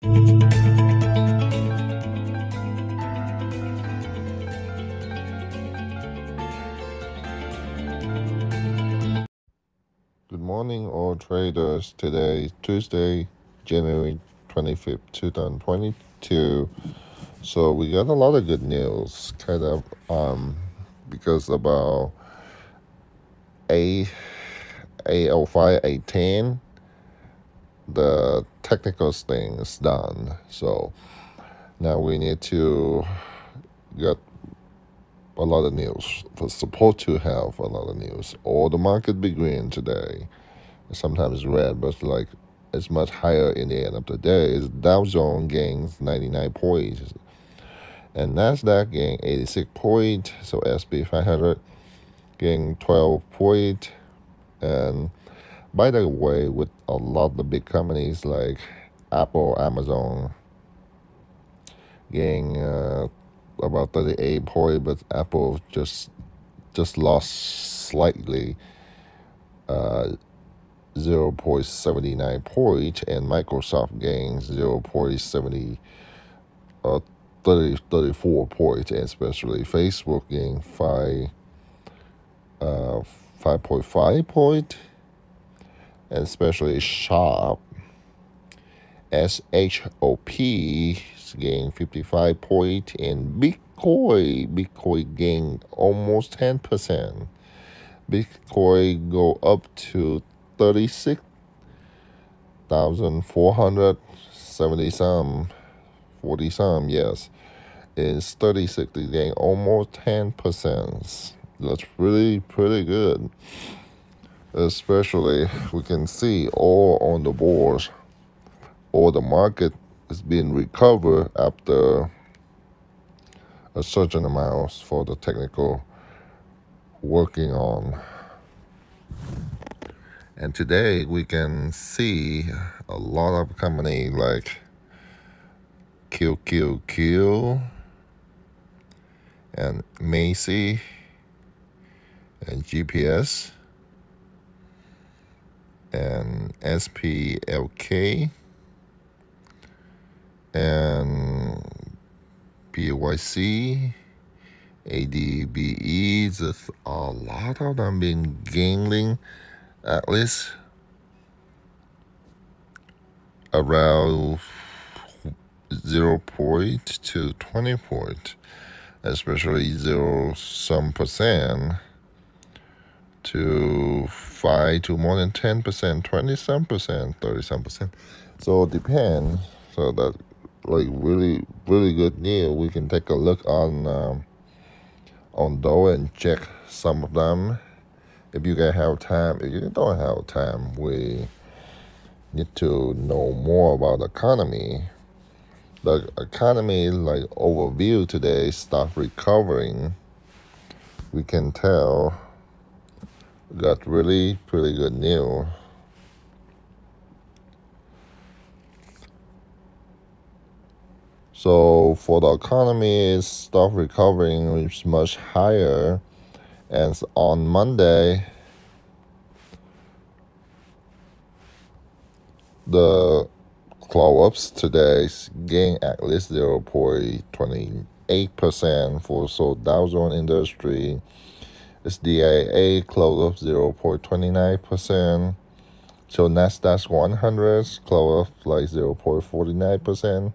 Good morning, all traders. Today is Tuesday, January 25th, 2022. So we got a lot of good news, because about 8:05, 8:10, the technical thing is done. So now we need to get a lot of news. We're supposed to have a lot of news. Or the market be green today. Sometimes red, but like it's much higher in the end of the day. Is Dow Jones gains 99 points, and Nasdaq gain 86 points. So SP 500 gain 12 points. And by the way, with a lot of the big companies like Apple, Amazon gain about 38 points, but Apple just lost slightly. 0.79 point, and Microsoft gains 34 point, and especially Facebook gained 5.5 point, and especially SHOP gained 55 point, and Bitcoin gained almost 10%. Bitcoin go up to 36,470 some, 40 some, yes. It's 36, they gain almost 10%. That's pretty good. Especially we can see all on the boards, all the market is being recovered after a certain amount for the technical working on. And today we can see a lot of companies like QQQ and Macy and GPS and SPLK and PYC, ADBE. Just a lot of them been gaining at least around 0 point to 20 point, especially 0 some percent to 5 to more than 10%, 20 some percent, 30 some percent. So it depends. So that like really good news. We can take a look on Dow and check some of them. If you guys have time, if you don't have time, we need to know more about the economy. The economy, like overview today, start recovering. We can tell got really pretty good news. So for the economy, start recovering, it's much higher. And on Monday, the close-ups today gain at least 0.28% for Dow Jones Industry. SDIA close up 0.29%. So Nasdaq 100 close up like 0.49%.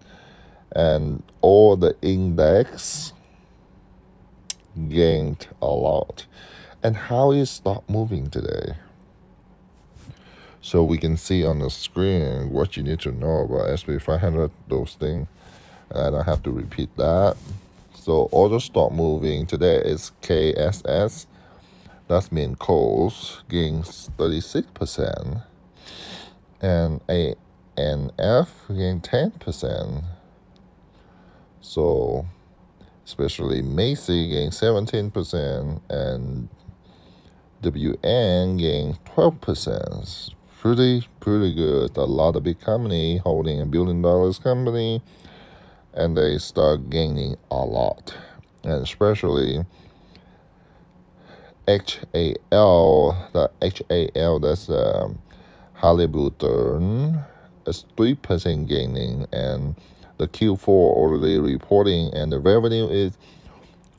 And all the index gained a lot. And how is stock moving today? So we can see on the screen what you need to know about SP 500, those things. And I don't have to repeat that. So all the stock moving today is KSS. That means coals gains 36%. And ANF gained 10%. So especially Macy gained 17%, and WN gained 12%. Pretty good. A lot of big company holding $1 billion company, and they start gaining a lot. And especially HAL, that's Halliburton, is 3% gaining, and the Q4 already reporting, and the revenue is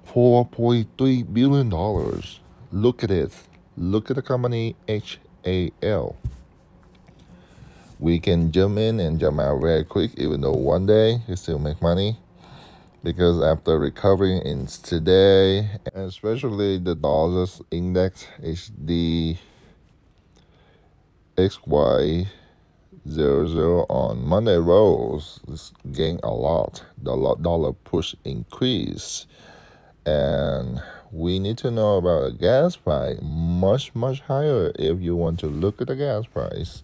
$4.3 billion. Look at it. Look at the company HAL. We can jump in and jump out very quick, even though one day you still make money. Because after recovering in today, and especially the dollars index is the XY00 on Monday rose, this gained a lot. The dollar push increase, and we need to know about the gas price much higher. If you want to look at the gas price,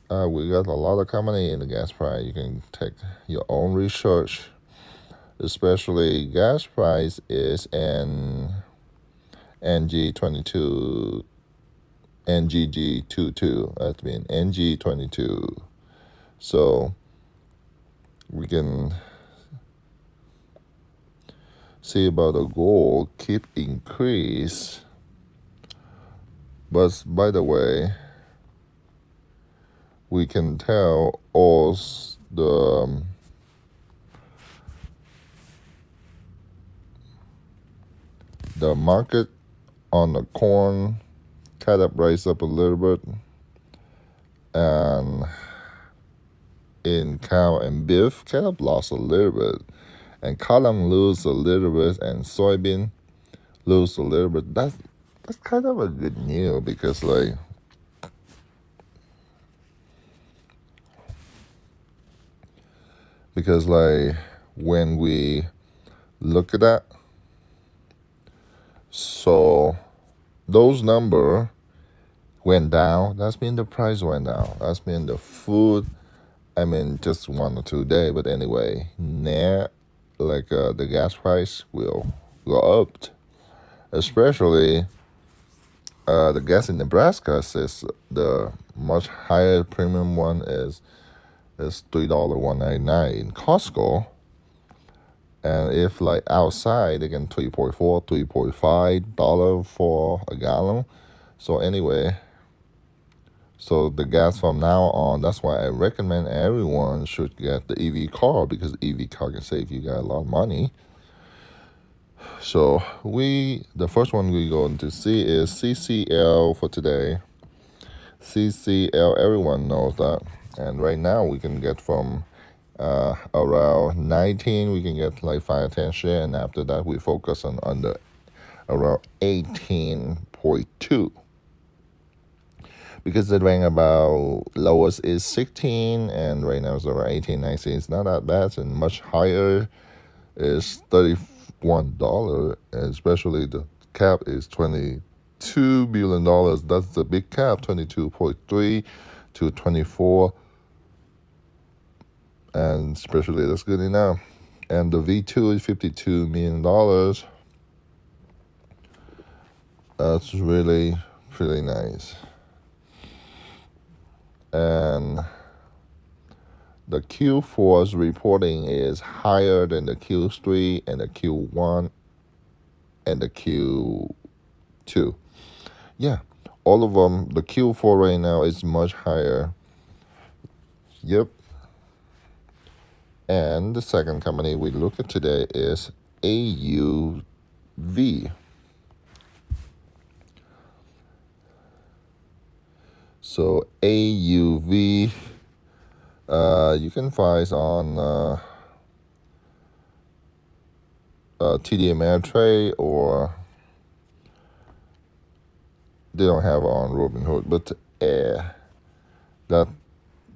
we got a lot of company in the gas price. You can take your own research. Especially gas price is NG22, NGG22, that means NG22. So we can see about the gold keep increase. But by the way, we can tell all the market on the corn kind of rise up a little bit, and in cow and beef kind of lost a little bit, and cotton lose a little bit, and soybean lose a little bit. That's kind of a good news, because when we look at that, so those number went down. That's mean the price went down. That's mean the food, I mean, just 1 or 2 days. But anyway, now the gas price will go up. Especially the gas in Nebraska says the much higher premium one is $3.199 in Costco. And if outside, they can $3.4, $3.5 for a gallon. So anyway, so the gas from now on, that's why I recommend everyone should get the EV car, because EV car can save you guys a lot of money. So the first one we're going to see is CCL for today. CCL, everyone knows that. And right now we can get from around 19, we can get 5 or 10 share, and after that we focus on under around 18.2, because the rank about lowest is 16, and right now it's around 18, 19. It's not that bad, and much higher is $31, and especially the cap is $22 billion. That's the big cap, 22.3 to 24. And especially that's good enough. And the V2 is $52 million. That's really pretty nice. And the Q4's reporting is higher than the Q3 and the Q1 and the Q2. Yeah, all of them. The Q4 right now is much higher. Yep. And the second company we look at today is AUV. So AUV, you can find on TD Ameritrade, or they don't have on Robinhood, but that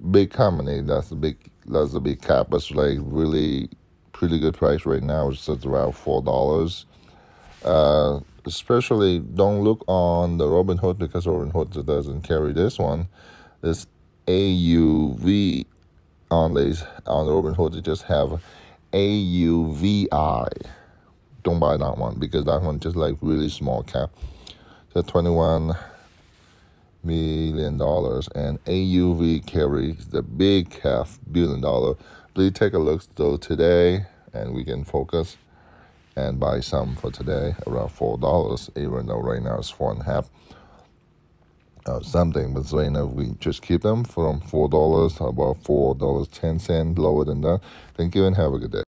big company, that's a big cap. It's really pretty good price right now. It's at around $4. Especially don't look on the Robinhood, because Robinhood doesn't carry this one. This AUV on the Robinhood, they just have AUVI. Don't buy that one, because that one just really small cap. So $21 million, and AUV carries the big cap $1 billion. Please take a look though today, and we can focus and buy some for today around $4, even though right now it's 4.5. something. But right now we just keep them from $4, about $4.10, lower than that. Thank you and have a good day.